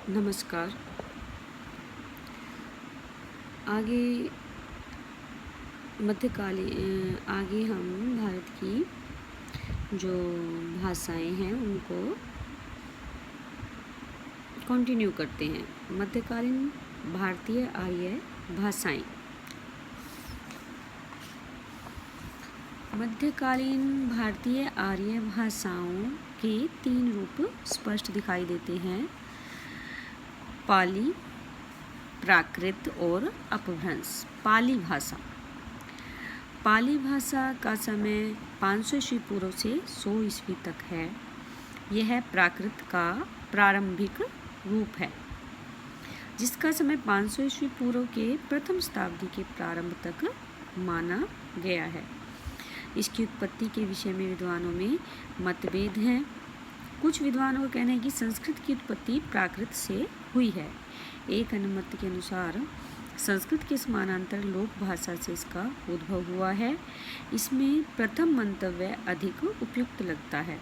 नमस्कार। आगे आगे हम भारत की जो भाषाएं हैं उनको कंटिन्यू करते हैं। मध्यकालीन भारतीय आर्य भाषाएं। मध्यकालीन भारतीय आर्य भाषाओं के 3 रूप स्पष्ट दिखाई देते हैं: पाली, प्राकृत और अपभ्रंश। पाली भाषा का समय 500 ईस्वी पूर्व से 100 ईस्वी तक है। यह प्राकृत का प्रारंभिक रूप है, जिसका समय 500 ईस्वी पूर्व के प्रथम शताब्दी के प्रारंभ तक माना गया है। इसकी उत्पत्ति के विषय में विद्वानों में मतभेद हैं। कुछ विद्वानों का कहना है कि संस्कृत की उत्पत्ति प्राकृत से हुई है। एक अन्य मत के अनुसार संस्कृत के समानांतर लोक भाषा से इसका उद्भव हुआ है। इसमें प्रथम मंतव्य अधिक उपयुक्त लगता है।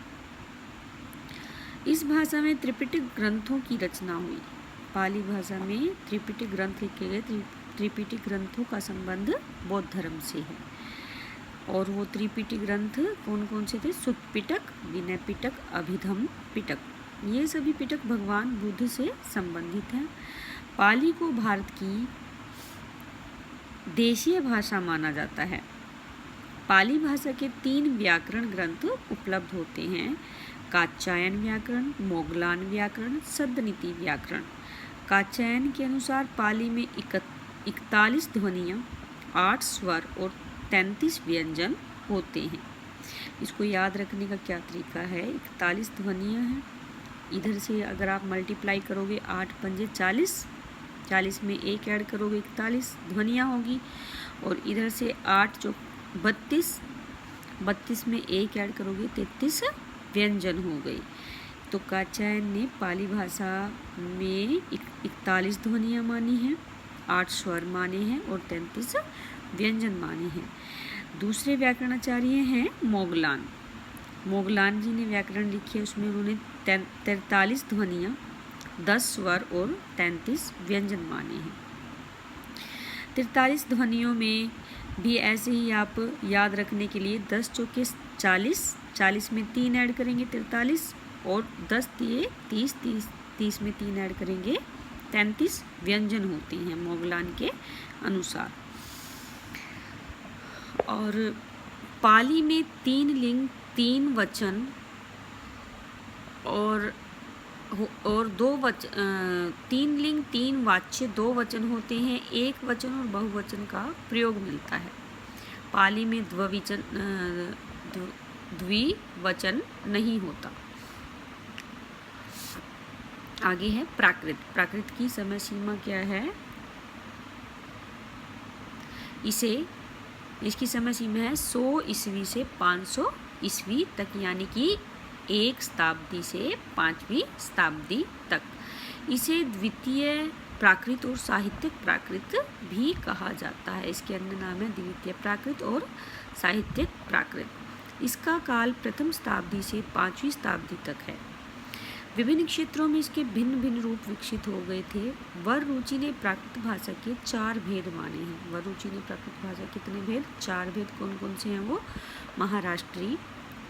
इस भाषा में त्रिपिटक ग्रंथों की रचना हुई। पाली भाषा में त्रिपिटक ग्रंथ लिखे गए। त्रिपिटक ग्रंथों का संबंध बौद्ध धर्म से है। और वो त्रिपिटक ग्रंथ कौन कौन से थे? सुत्त पिटक, विनय पिटक, अभिधम पिटक। ये सभी पिटक भगवान बुद्ध से संबंधित हैं। पाली को भारत की देशीय भाषा माना जाता है। पाली भाषा के 3 व्याकरण ग्रंथ उपलब्ध होते हैं: कात्यायन व्याकरण, मोगलान व्याकरण, सद्नीति व्याकरण। कात्यायन के अनुसार पाली में 41 ध्वनियाँ, 8 स्वर और 33 व्यंजन होते हैं। इसको याद रखने का क्या तरीका है? 41 ध्वनियाँ हैं। इधर से अगर आप मल्टीप्लाई करोगे 8 पंजे 40, 40 में 1 ऐड करोगे 41 ध्वनियाँ होगी। और इधर से 8 चौक 32, 32 में 1 ऐड करोगे 33 व्यंजन हो गई। तो कात्यायन ने पाली भाषा में 41 ध्वनियाँ मानी हैं, 8 स्वर माने हैं और 33 व्यंजन माने हैं। दूसरे व्याकरणाचार्य हैं मोगलान। मोगलान जी ने व्याकरण लिखी है। उसमें उन्होंने 43 ध्वनियाँ, 10 स्वर और 33 व्यंजन माने हैं। 43 ध्वनियों में भी ऐसे ही आप याद रखने के लिए 10 चौके 40, 40 में 3 ऐड करेंगे 43 और 10 दिए 30, 30 में 3 ऐड करेंगे 33 व्यंजन होते हैं मोगलान के अनुसार। और पाली में 3 लिंग 3 वचन और 3 लिंग 3 वाच्य 2 वचन होते हैं। 1 वचन और बहुवचन का प्रयोग मिलता है। पाली में द्विवचन नहीं होता। आगे है प्राकृत। प्राकृत की समय सीमा क्या है? इसकी समय सीमा है 100 ईस्वी से 500 ईस्वी तक, यानी कि 1 शताब्दी से 5वीं शताब्दी तक। इसे द्वितीय प्राकृत और साहित्यिक प्राकृत भी कहा जाता है। इसके अन्य नाम है द्वितीय प्राकृत और साहित्यिक प्राकृत। इसका काल प्रथम शताब्दी से 5वीं शताब्दी तक है। विभिन्न क्षेत्रों में इसके भिन्न भिन्न रूप विकसित हो गए थे। वररुचि ने प्राकृत भाषा के 4 भेद माने हैं। वररुचि ने प्राकृत भाषा कितने भेद? 4 भेद। कौन कौन से हैं वो? महाराष्ट्री,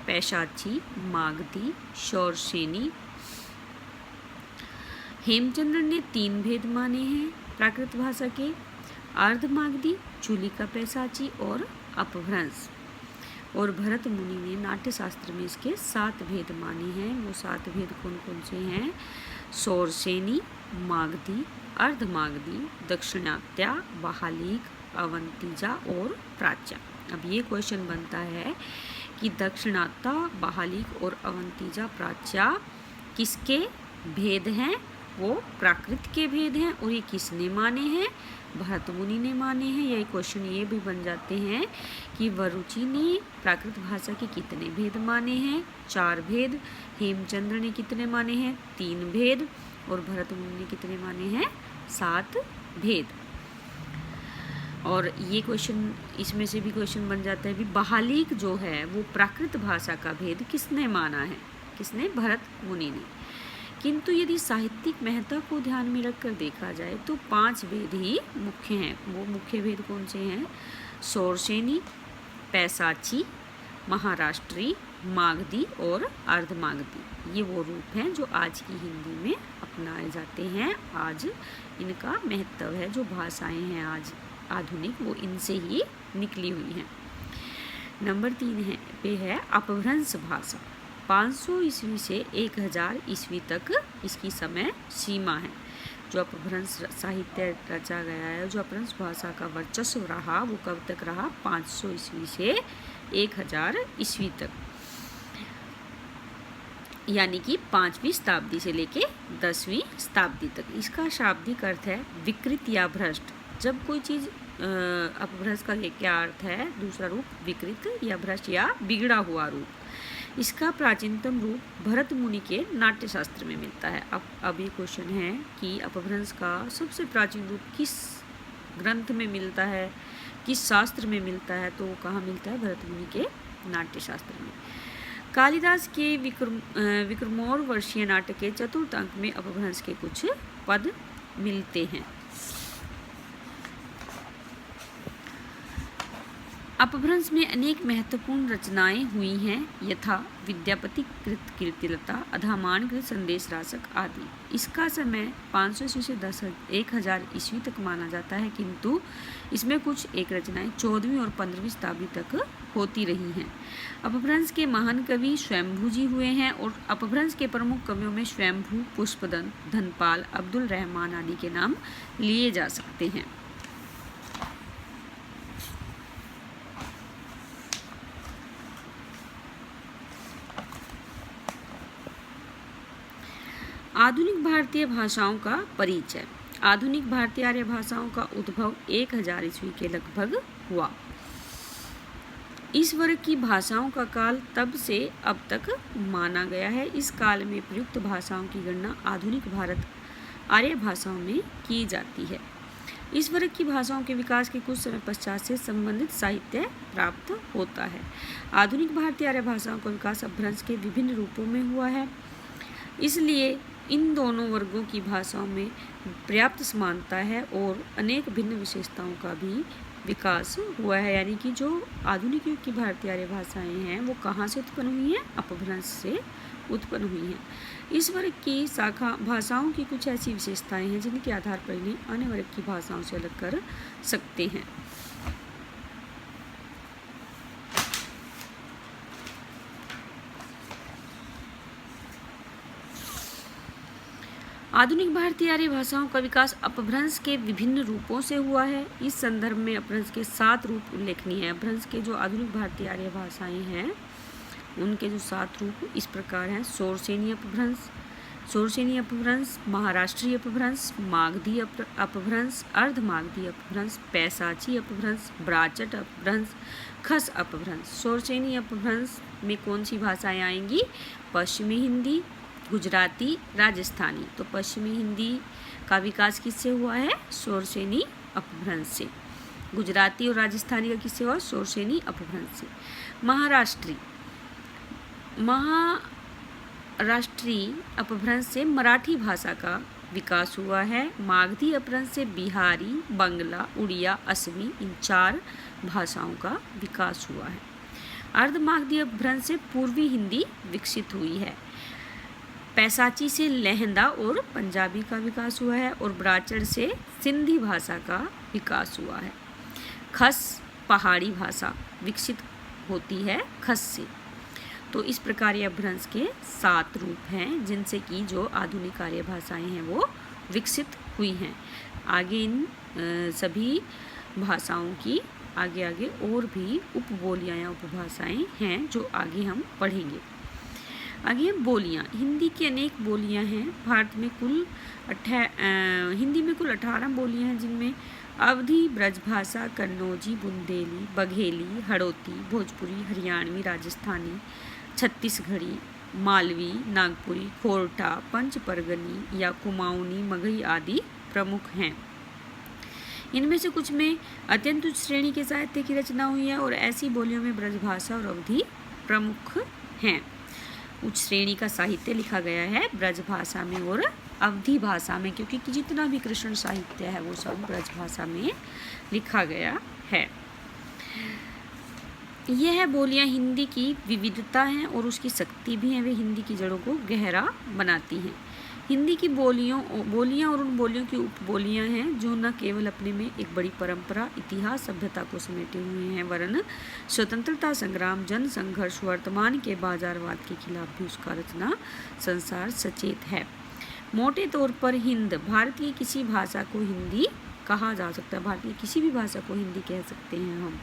पैशाची, मागधी, शौरसेनी। हेमचंद्र ने 3 भेद माने हैं प्राकृत भाषा के: अर्धमागधी, चूलिका पैशाची और अपभ्रंश। और भरत मुनि ने नाट्य शास्त्र में इसके 7 भेद माने हैं। वो 7 भेद कौन कौन से हैं? शौरसेनी, मागधी, अर्धमागधी, दाक्षिणात्या, बहालीक, अवंतिजा और प्राच्या। अब ये क्वेश्चन बनता है कि दाक्षिणात्या, बहालीक और अवंतिजा, प्राच्या किसके भेद हैं? वो प्राकृत के भेद हैं। और ये किसने माने हैं? भरत मुनि ने माने हैं। यही क्वेश्चन ये भी बन जाते हैं कि वररुचि ने प्राकृत भाषा के कितने भेद माने हैं? 4 भेद। हेमचंद्र ने कितने माने हैं? 3 भेद। और भरत मुनि ने कितने माने हैं? 7 भेद। और ये क्वेश्चन, इसमें से भी क्वेश्चन बन जाता है भी बहालीक जो है वो प्राकृत भाषा का भेद किसने माना है? किसने? भरत मुनि ने। किंतु यदि साहित्यिक महत्व को ध्यान में रखकर देखा जाए तो 5 भेद ही मुख्य हैं। वो मुख्य भेद कौन से हैं? शोरसेनी, पैसाची, महाराष्ट्री, मागधी और अर्धमागधी। ये वो रूप हैं जो आज की हिंदी में अपनाए जाते हैं। आज इनका महत्व है, जो भाषाएं हैं आज आधुनिक, वो इनसे ही निकली हुई हैं। नंबर 3 पे है अपभ्रंश भाषा। 500 ईस्वी से 1000 ईस्वी तक इसकी समय सीमा है। जो अपभ्रंश साहित्य रचा गया है, जो अपभ्रंश भाषा का वर्चस्व रहा, वो कब तक रहा? 500 ईस्वी से 1000 ईस्वी तक, यानी कि 5वीं शताब्दी से लेके 10वीं शताब्दी तक। इसका शाब्दिक अर्थ है विकृत या भ्रष्ट। जब कोई चीज़ अपभ्रंश का क्या अर्थ है? दूसरा रूप विकृत या भ्रष्ट या बिगड़ा हुआ रूप। इसका प्राचीनतम रूप भरत मुनि के नाट्य शास्त्र में मिलता है। अब ये क्वेश्चन है कि अपभ्रंश का सबसे प्राचीन रूप किस ग्रंथ में मिलता है, किस शास्त्र में मिलता है? तो कहाँ मिलता है? भरत मुनि के नाट्य शास्त्र में। कालिदास के विक्रमोर्व वर्षीय नाटक के चतुर्थ अंक में अपभ्रंश के कुछ पद मिलते हैं। अपभ्रंश में अनेक महत्वपूर्ण रचनाएं हुई हैं, यथा विद्यापति कृत कीर्तिलता, अधामान कृत संदेश रासक आदि। इसका समय 500 ईस्वी से 1000 ईस्वी तक माना जाता है, किंतु इसमें कुछ एक रचनाएं 14वीं और 15वीं शताब्दी तक होती रही हैं। अपभ्रंश के महान कवि स्वयंभू जी हुए हैं और अपभ्रंश के प्रमुख कवियों में स्वयंभू, पुष्पदंत, धनपाल, अब्दुल रहमान आदि के नाम लिए जा सकते हैं। आधुनिक भारतीय भाषाओं का परिचय। आधुनिक भारतीय आर्य भाषाओं का उद्भव 1000 ईस्वी के लगभग हुआ। इस वर्ग की भाषाओं का काल तब से अब तक माना गया है। इस काल में प्रयुक्त भाषाओं की गणना आधुनिक भारत आर्य भाषाओं में की जाती है। इस वर्ग की भाषाओं के विकास के कुछ समय पश्चात से संबंधित साहित्य प्राप्त होता है। आधुनिक भारतीय आर्य भाषाओं का विकास अपभ्रंश के विभिन्न रूपों में हुआ है, इसलिए इन दोनों वर्गों की भाषाओं में पर्याप्त समानता है और अनेक भिन्न विशेषताओं का भी विकास हुआ है। यानी कि जो आधुनिक युग की भारतीय आर्य भाषाएं हैं वो कहाँ से उत्पन्न हुई हैं? अपभ्रंश से उत्पन्न हुई हैं। इस वर्ग की शाखा भाषाओं की कुछ ऐसी विशेषताएं हैं जिनके आधार पर इन्हें अन्य वर्ग की भाषाओं से अलग कर सकते हैं। आधुनिक भारतीय आर्य भाषाओं का विकास अपभ्रंश के विभिन्न रूपों से हुआ है। इस संदर्भ में अपभ्रंश के 7 रूप उल्लेखनीय हैं। अपभ्रंश के जो आधुनिक भारतीय आर्य भाषाएं हैं उनके जो 7 रूप इस प्रकार हैं: शोरसेनी अपभ्रंश, महाराष्ट्रीय अपभ्रंश, मागधी अपभ्रंश, अर्धमागधी अपभ्रंश, पैसाची अपभ्रंश, ब्राचट अपभ्रंश, खस अपभ्रंश। शोरसेनी अपभ्रंश में कौन सी भाषाएं आएंगी? पश्चिमी हिंदी, गुजराती, राजस्थानी। तो पश्चिमी हिंदी का विकास किससे हुआ है? शोरसेनी अपभ्रंश से। गुजराती और राजस्थानी का किससे हुआ? शोरसेनी अपभ्रंश से। महाराष्ट्री अपभ्रंश से मराठी भाषा का विकास हुआ है। मागधी अपभ्रंश से बिहारी, बंगला, उड़िया, असमी, इन 4 भाषाओं का विकास हुआ है। अर्धमागधी अपभ्रंश से पूर्वी हिंदी विकसित हुई है। पैसाची से लहंदा और पंजाबी का विकास हुआ है और ब्राचड़ से सिंधी भाषा का विकास हुआ है। खस पहाड़ी भाषा विकसित होती है खस से। तो इस प्रकार ये अपभ्रंश के 7 रूप हैं जिनसे कि जो आधुनिक आर्य भाषाएं हैं वो विकसित हुई हैं। आगे इन सभी भाषाओं की आगे और भी उपबोलियाँ या उपभाषाएं हैं जो आगे हम पढ़ेंगे। आगे बोलियाँ। हिंदी की अनेक बोलियाँ हैं। भारत में हिंदी में कुल 18 बोलियाँ हैं, जिनमें अवधी, ब्रजभाषा, कन्नौजी, बुंदेली, बघेली, हड़ौती, भोजपुरी, हरियाणवी, राजस्थानी, छत्तीसगढ़ी, मालवी, नागपुरी, खोरठा, पंचपरगनी या कुमाऊनी, मगही आदि प्रमुख हैं। इनमें से कुछ में अत्यंत उच्च श्रेणी के साहित्य की रचना हुई है और ऐसी बोलियों में ब्रजभाषा और अवधी प्रमुख हैं। उच्च श्रेणी का साहित्य लिखा गया है ब्रज भाषा में और अवधी भाषा में, क्योंकि जितना भी कृष्ण साहित्य है वो सब ब्रज भाषा में लिखा गया है। यह बोलियां हिंदी की विविधता हैं और उसकी शक्ति भी है, वे हिंदी की जड़ों को गहरा बनाती हैं। हिंदी की बोलियां और उन बोलियों की उपबोलियां हैं जो न केवल अपने में एक बड़ी परंपरा, इतिहास, सभ्यता को समेटे हुए हैं, वरन स्वतंत्रता संग्राम, जन संघर्ष, वर्तमान के बाजारवाद के खिलाफ भी उसका रचना संसार सचेत है। मोटे तौर पर हिंद भारतीय किसी भाषा को हिंदी कहा जा सकता है, भारतीय किसी भी भाषा को हिंदी कह सकते हैं हम।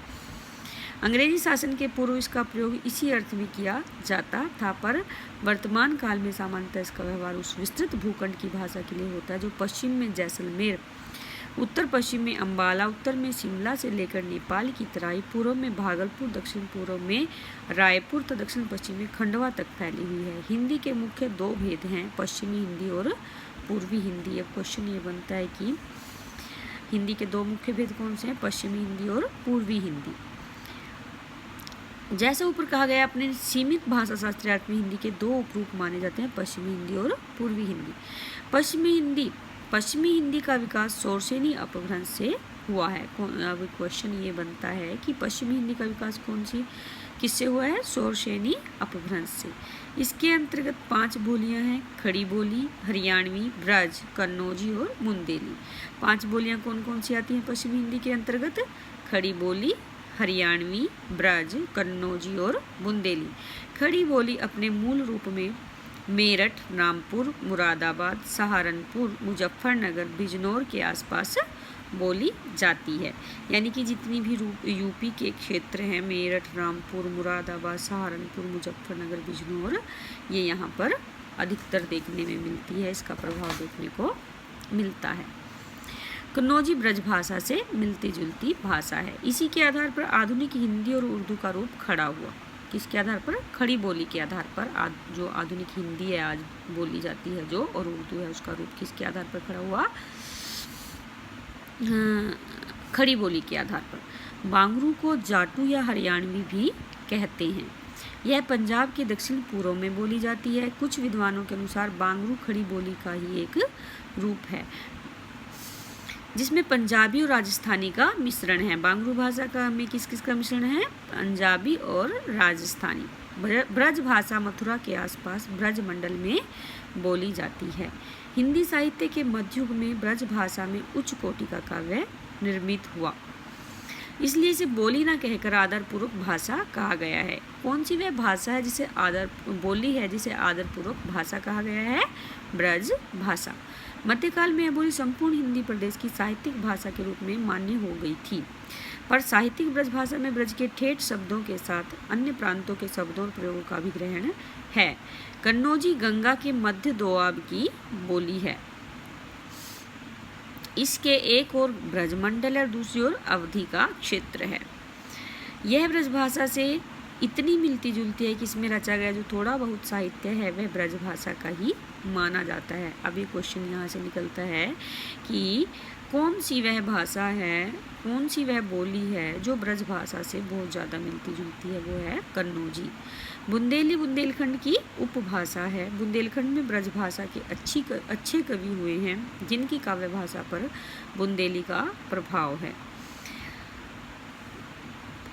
अंग्रेजी शासन के पूर्व इसका प्रयोग इसी अर्थ में किया जाता था, पर वर्तमान काल में सामान्यतः इसका व्यवहार उस विस्तृत भूखंड की भाषा के लिए होता है जो पश्चिम में जैसलमेर, उत्तर पश्चिम में अंबाला, उत्तर में शिमला से लेकर नेपाल की तराई, पूर्व में भागलपुर, दक्षिण पूर्व में रायपुर तथा दक्षिण पश्चिम में खंडवा तक फैली हुई है। हिंदी के मुख्य दो भेद हैं, पश्चिमी हिंदी और पूर्वी हिंदी। अब क्वेश्चन ये बनता है कि हिंदी के दो मुख्य भेद कौन से हैं, पश्चिमी हिंदी और पूर्वी हिंदी। जैसे ऊपर कहा गया, अपने सीमित भाषा शास्त्रीय अर्थ में हिंदी के दो उपरूप माने जाते हैं, पश्चिमी हिंदी और पूर्वी हिंदी। पश्चिमी हिंदी का विकास शौरसेनी अपभ्रंश से हुआ है। अब क्वेश्चन ये बनता है कि पश्चिमी हिंदी का विकास किससे हुआ है, शौरसेनी अपभ्रंश से। इसके अंतर्गत 5 बोलियां हैं, खड़ी बोली, हरियाणवी, ब्रज, कन्नौजी और बुंदेली। 5 बोलियां कौन कौन सी आती हैं पश्चिमी हिंदी के अंतर्गत, खड़ी बोली, हरियाणवी, ब्रज, कन्नौजी और बुंदेली। खड़ी बोली अपने मूल रूप में मेरठ, रामपुर, मुरादाबाद, सहारनपुर, मुजफ्फरनगर, बिजनौर के आसपास बोली जाती है। यानी कि जितनी भी यूपी के क्षेत्र हैं, मेरठ, रामपुर, मुरादाबाद, सहारनपुर, मुजफ्फरनगर, बिजनौर, ये यहाँ पर अधिकतर देखने में मिलती है, इसका प्रभाव देखने को मिलता है। कन्नौजी ब्रज भाषा से मिलती जुलती भाषा है। इसी के आधार पर आधुनिक हिंदी और उर्दू का रूप खड़ा हुआ। किसके आधार पर, खड़ी बोली के आधार पर। जो आधुनिक हिंदी है आज बोली जाती है जो, और उर्दू है, उसका रूप किसके आधार पर खड़ा हुआ, खड़ी बोली के आधार पर। बांगरू को जाटू या हरियाणवी भी कहते हैं। यह पंजाब के दक्षिण पूर्व में बोली जाती है। कुछ विद्वानों के अनुसार बांगरू खड़ी बोली का ही एक रूप है जिसमें पंजाबी और राजस्थानी का मिश्रण है। बांगरू भाषा में किस किस का मिश्रण है, पंजाबी और राजस्थानी। ब्रज भाषा मथुरा के आसपास ब्रज मंडल में बोली जाती है। हिंदी साहित्य के मध्ययुग में ब्रज भाषा में उच्च कोटि का काव्य निर्मित हुआ, इसलिए इसे बोली ना कहकर आदरपूर्वक भाषा कहा गया है। कौन सी वह भाषा है जिसे जिसे आदरपूर्वक भाषा कहा गया है, ब्रज भाषा। मध्यकाल में यह बोली संपूर्ण हिंदी प्रदेश की साहित्यिक भाषा के रूप में मान्य हो गई थी, पर साहित्यिक ब्रज भाषा में ब्रज के ठेठ शब्दों के साथ अन्य प्रांतों के शब्दों और प्रयोगों का भी ग्रहण है। कन्नौजी गंगा के मध्य दोआब की बोली है। इसके एक ओर ब्रजमंडल और दूसरी ओर अवधि का क्षेत्र है। यह ब्रज भाषा से इतनी मिलती जुलती है कि इसमें रचा गया जो थोड़ा बहुत साहित्य है वह ब्रज भाषा का ही माना जाता है। अब ये क्वेश्चन यहाँ से निकलता है कि कौन सी वह भाषा है, कौन सी वह बोली है जो ब्रज भाषा से बहुत ज़्यादा मिलती जुलती है, वो है कन्नौजी। बुंदेली बुंदेलखंड की उपभाषा है। बुंदेलखंड में ब्रज भाषा के अच्छे कवि हुए हैं जिनकी काव्य भाषा पर बुंदेली का प्रभाव है।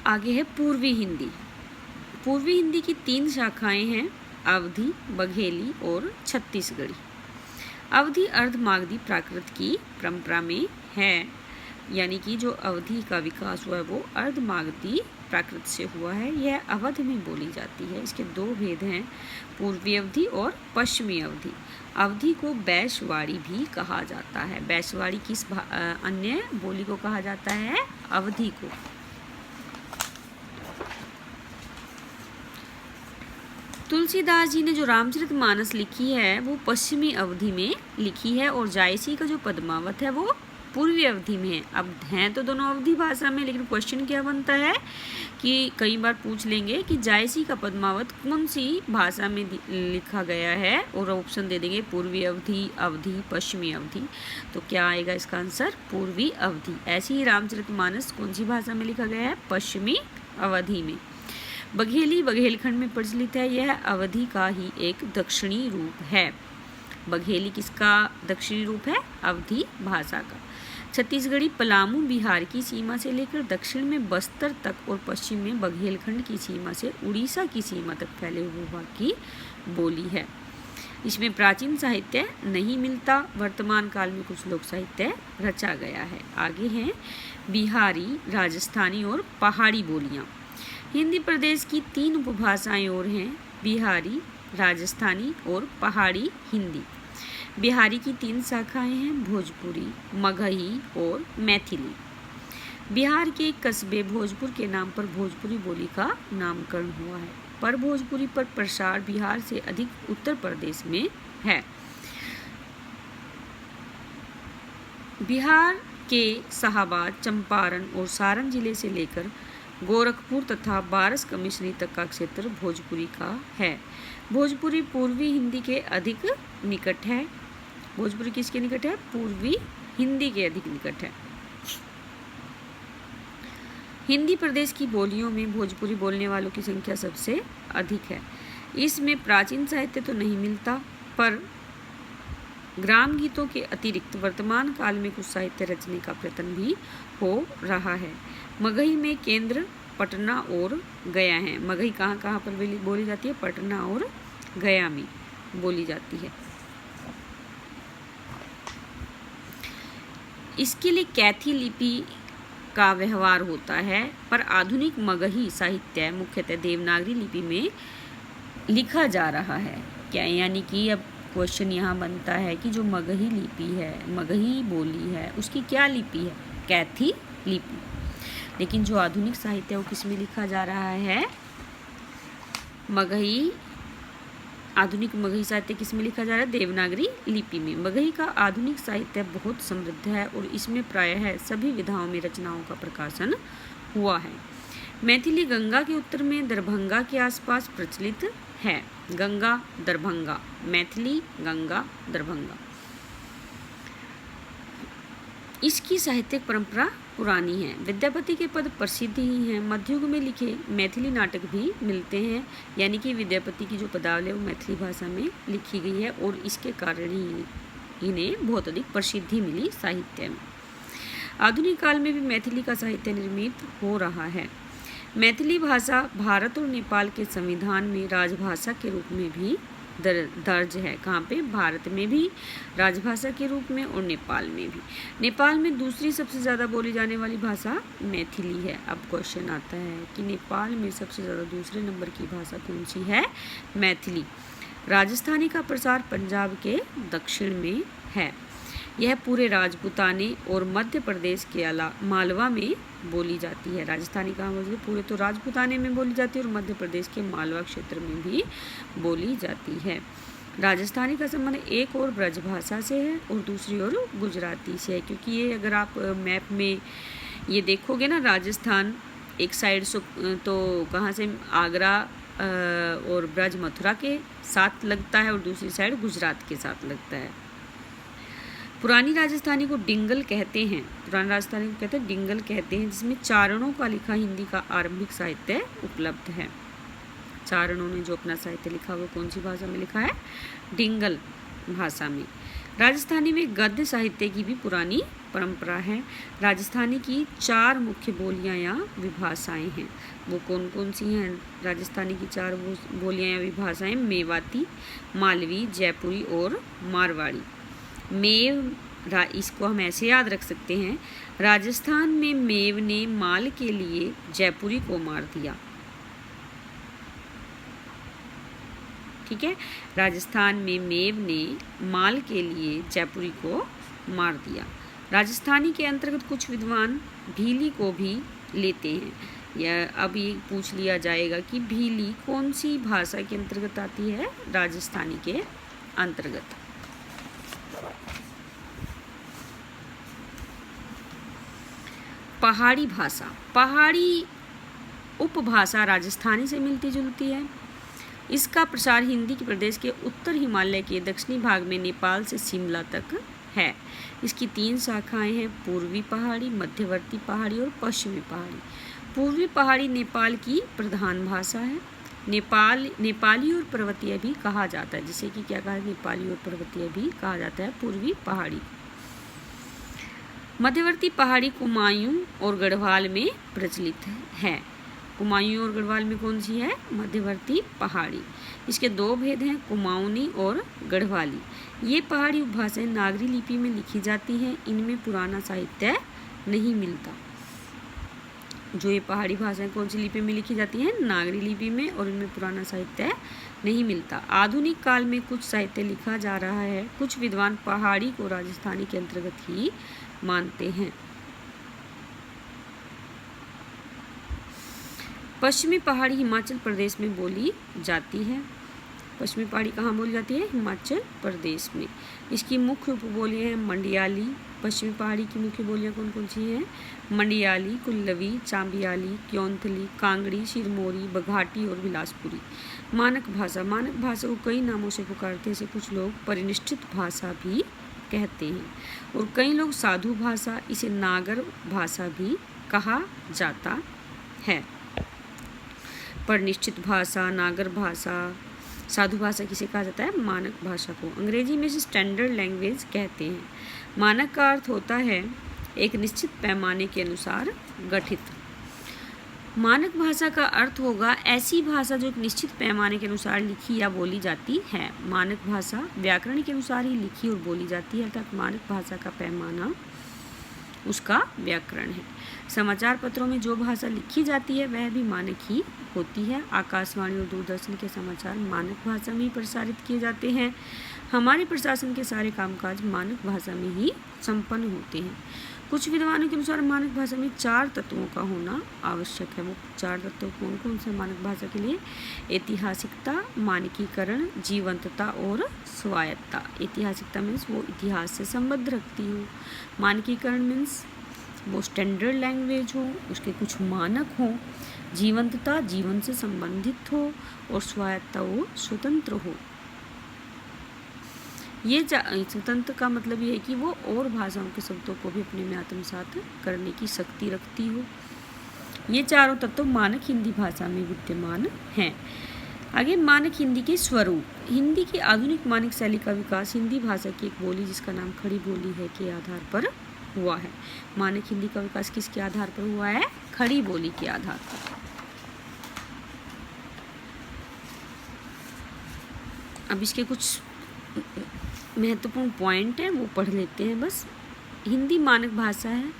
आगे है पूर्वी हिंदी। पूर्वी हिंदी की 3 शाखाएं हैं, अवधी, बघेली और छत्तीसगढ़ी। अवधी अर्धमागधी प्राकृत की परंपरा में है, यानी कि जो अवधी का विकास हुआ है वो अर्धमागधी प्राकृत से हुआ है। यह अवध में बोली जाती है। इसके 2 भेद हैं, पूर्वी अवधी और पश्चिमी अवधी। अवधी को बैशवाड़ी भी कहा जाता है। बैशवाड़ी किस अन्य बोली को कहा जाता है, अवधी को। तुलसीदास जी ने जो रामचरितमानस लिखी है वो पश्चिमी अवधि में लिखी है और जायसी का जो पद्मावत है वो पूर्वी अवधि में है। अब हैं तो दोनों अवधि भाषा में, लेकिन क्वेश्चन क्या बनता है कि कई बार पूछ लेंगे कि जायसी का पद्मावत कौन सी भाषा में लिखा गया है, और ऑप्शन दे देंगे पूर्वी अवधि, अवधि, पश्चिमी अवधि। तो क्या आएगा इसका आंसर, पूर्वी अवधि। ऐसे ही रामचरितमानस कौन सी भाषा में लिखा गया है, पश्चिमी अवधि में। बघेली बघेलखंड में प्रचलित है। यह अवधी का ही एक दक्षिणी रूप है। बघेली किसका दक्षिणी रूप है? अवधी भाषा का। छत्तीसगढ़ी पलामू बिहार की सीमा से लेकर दक्षिण में बस्तर तक और पश्चिम में बघेलखंड की सीमा से उड़ीसा की सीमा तक फैले हुए की बोली है। इसमें प्राचीन साहित्य नहीं मिलता। वर्तमान काल में कुछ लोक साहित्य रचा गया है। आगे हैं बिहारी, राजस्थानी और पहाड़ी बोलियां। हिंदी प्रदेश की 3 उपभाषाएं और हैं, बिहारी, राजस्थानी और पहाड़ी हिंदी। बिहारी की 3 शाखाएं हैं, भोजपुरी, मगही और मैथिली। बिहार के एक कस्बे भोजपुर के नाम पर भोजपुरी बोली का नामकरण हुआ है, पर भोजपुरी पर प्रसार बिहार से अधिक उत्तर प्रदेश में है। बिहार के शाहाबाद, चंपारण और सारण जिले से लेकर गोरखपुर तथा बारस कमिश्नरी तक का क्षेत्र भोजपुरी का है। भोजपुरी पूर्वी हिंदी के अधिक निकट है। भोजपुरी किसके निकट है? पूर्वी हिंदी के अधिक निकट है। हिंदी प्रदेश की बोलियों में भोजपुरी बोलने वालों की संख्या सबसे अधिक है। इसमें प्राचीन साहित्य तो नहीं मिलता, पर ग्राम गीतों के अतिरिक्त वर्तमान काल में कुछ साहित्य रचने का प्रयत्न भी हो रहा है। मगही में केंद्र पटना और गया है। मगही कहाँ कहाँ पर बोली जाती है? पटना और गया में बोली जाती है। इसके लिए कैथी लिपि का व्यवहार होता है, पर आधुनिक मगही साहित्य मुख्यतः देवनागरी लिपि में लिखा जा रहा है। क्या यानी कि अब क्वेश्चन यहाँ बनता है कि जो मगही लिपि है, मगही बोली है, उसकी क्या लिपि है? कैथी लिपि। लेकिन जो आधुनिक साहित्य है वो किस में लिखा जा रहा है? मगही। आधुनिक मगही साहित्य किस में लिखा जा रहा है? देवनागरी लिपि में। मगही का आधुनिक साहित्य बहुत समृद्ध है और इसमें प्रायः सभी विधाओं में रचनाओं का प्रकाशन हुआ है। मैथिली गंगा के उत्तर में दरभंगा के आसपास प्रचलित है। गंगा दरभंगा, मैथिली गंगा दरभंगा। इसकी साहित्यिक परंपरा पुरानी है। विद्यापति के पद प्रसिद्ध ही हैं। मध्ययुग में लिखे मैथिली नाटक भी मिलते हैं, यानी कि विद्यापति की जो पदावली है वो मैथिली भाषा में लिखी गई है और इसके कारण ही इन्हें बहुत अधिक प्रसिद्धि मिली साहित्य में। आधुनिक काल में भी मैथिली का साहित्य निर्मित हो रहा है। मैथिली भाषा भारत और नेपाल के संविधान में राजभाषा के रूप में भी दर्ज है। कहाँ पे? भारत में भी राजभाषा के रूप में और नेपाल में भी। नेपाल में दूसरी सबसे ज़्यादा बोली जाने वाली भाषा मैथिली है। अब क्वेश्चन आता है कि नेपाल में सबसे ज़्यादा दूसरे नंबर की भाषा कौन सी है? मैथिली। राजस्थानी का प्रसार पंजाब के दक्षिण में है। यह पूरे राजपूताने और मध्य प्रदेश के अलावा मालवा में बोली जाती है। राजस्थानी कहाँ बोलती है? पूरे तो राजपूताने में बोली जाती है और मध्य प्रदेश के मालवा क्षेत्र में भी बोली जाती है। राजस्थानी का संबंध एक और ब्रजभाषा से है और दूसरी ओर गुजराती से है, क्योंकि ये अगर आप मैप में ये देखोगे ना, राजस्थान एक साइड से तो कहाँ से आगरा और ब्रज मथुरा के साथ लगता है और दूसरी साइड गुजरात के साथ लगता है। पुरानी राजस्थानी को डिंगल कहते हैं। पुरानी राजस्थानी को कहते हैं डिंगल कहते हैं, जिसमें चारणों का लिखा हिंदी का आरंभिक साहित्य उपलब्ध है। चारणों ने जो अपना साहित्य लिखा वो कौन सी भाषा में लिखा है? डिंगल भाषा में। राजस्थानी में गद्य साहित्य की भी पुरानी परंपरा है। राजस्थानी की 4 मुख्य बोलियां या विभाषाएं हैं। वो कौन कौन सी हैं? राजस्थानी की 4 बोलियां या विभाषाएं मेवाती, मालवी, जयपुरी और मारवाड़ी। इसको हम ऐसे याद रख सकते हैं, राजस्थान में मेव ने माल के लिए जयपुरी को मार दिया। ठीक है, राजस्थान में मेव ने माल के लिए जयपुरी को मार दिया। राजस्थानी के अंतर्गत कुछ विद्वान भीली को भी लेते हैं। यह अब ये पूछ लिया जाएगा कि भीली कौन सी भाषा के अंतर्गत आती है? राजस्थानी के अंतर्गत। पहाड़ी भाषा। पहाड़ी उपभाषा राजस्थानी से मिलती जुलती है। इसका प्रसार हिंदी के प्रदेश के उत्तर हिमालय के दक्षिणी भाग में नेपाल से शिमला तक है। इसकी 3 शाखाएं हैं, पूर्वी पहाड़ी, मध्यवर्ती पहाड़ी और पश्चिमी पहाड़ी। पूर्वी पहाड़ी नेपाल की प्रधान भाषा है। नेपाली और पर्वतीय भी कहा जाता है, जिसे कि क्या कहा है, नेपाली और पर्वतीय भी कहा जाता है पूर्वी पहाड़ी। मध्यवर्ती पहाड़ी कुमायूं और गढ़वाल में प्रचलित है। कुमायूं और गढ़वाल में कौन सी है, मध्यवर्ती पहाड़ी। इसके दो भेद हैं, कुमाऊनी और गढ़वाली। ये पहाड़ी उपभाषाएं नागरी लिपि में लिखी जाती हैं। इनमें पुराना साहित्य नहीं मिलता। जो ये पहाड़ी भाषाएं कौन सी लिपि में लिखी जाती हैं, नागरी लिपि में, और इनमें पुराना साहित्य नहीं मिलता। आधुनिक काल में कुछ साहित्य लिखा जा रहा है। कुछ विद्वान पहाड़ी को राजस्थानी के अंतर्गत ही मानते हैं। पश्चिमी पहाड़ी हिमाचल प्रदेश में बोली जाती है। पश्चिमी पहाड़ी कहाँ बोली जाती है, हिमाचल प्रदेश में। इसकी मुख्य उपबोलियाँ हैं मंडियाली। पश्चिमी पहाड़ी की मुख्य बोलियाँ कौन कौन सी हैं, मंडियाली, कुल्लवी, चांबियाली, क्योंथली, कांगड़ी, सिरमौरी, बघाटी और बिलासपुरी। मानक भाषा को कई नामों से पुकारते हैं। इसे कुछ लोग परिनिष्ठित भाषा भी कहते हैं और कई लोग साधु भाषा, इसे नागर भाषा भी कहा जाता है। परिनिष्ठित भाषा, नागर भाषा, साधु भाषा किसे कहा जाता है, मानक भाषा को। अंग्रेजी में इसे स्टैंडर्ड लैंग्वेज कहते हैं। मानक का अर्थ होता है एक निश्चित पैमाने के अनुसार गठित। मानक भाषा का अर्थ होगा ऐसी भाषा जो एक निश्चित पैमाने के अनुसार लिखी या बोली जाती है। मानक भाषा व्याकरण के अनुसार ही लिखी और बोली जाती है, अर्थात मानक भाषा का पैमाना उसका व्याकरण है। समाचार पत्रों में जो भाषा लिखी जाती है वह भी मानक ही होती है। आकाशवाणी और दूरदर्शन के समाचार मानक भाषा में ही प्रसारित किए जाते हैं। हमारे प्रशासन के सारे कामकाज मानक भाषा में ही संपन्न होते हैं। कुछ विद्वानों के अनुसार मानक भाषा में 4 तत्वों का होना आवश्यक है। वो 4 तत्व कौन कौन से मानक भाषा के लिए, ऐतिहासिकता, मानकीकरण, जीवंतता और स्वायत्तता। ऐतिहासिकता मीन्स वो इतिहास से संबद्ध रखती हो। मानकीकरण मीन्स वो स्टैंडर्ड लैंग्वेज हो, उसके कुछ मानक हो। जीवंतता जीवन से संबंधित हो और स्वायत्तता वो स्वतंत्र हो। ये स्वतंत्र का मतलब ये है कि वो और भाषाओं के शब्दों को भी अपने में आत्मसात करने की शक्ति रखती हो। ये चारों तत्व मानक हिंदी भाषा में विद्यमान हैं। आगे मानक हिंदी के स्वरूप। हिंदी की आधुनिक मानक शैली का विकास हिंदी भाषा की एक बोली जिसका नाम खड़ी बोली है के आधार पर हुआ है। मानक हिंदी का विकास किसके आधार पर हुआ है, खड़ी बोली के आधार पर। अब इसके कुछ महत्वपूर्ण पॉइंट हैं वो पढ़ लेते हैं बस। हिंदी मानक भाषा है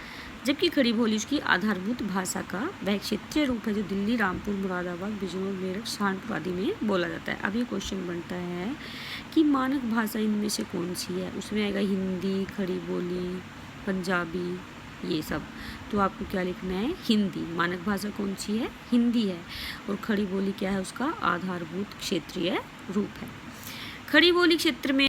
जबकि खड़ी बोली उसकी आधारभूत भाषा का वह क्षेत्रीय रूप है जो दिल्ली, रामपुर, मुरादाबाद, बिजनौर, मेरठ, सहारनपुर आदि में बोला जाता है। अब ये क्वेश्चन बनता है कि मानक भाषा इनमें से कौन सी है। उसमें आएगा हिंदी, खड़ी बोली, पंजाबी, ये सब। तो आपको क्या लिखना है, हिंदी। मानक भाषा कौन सी है, हिंदी है। और खड़ी बोली क्या है, उसका आधारभूत क्षेत्रीय रूप है। खड़ी बोली क्षेत्र में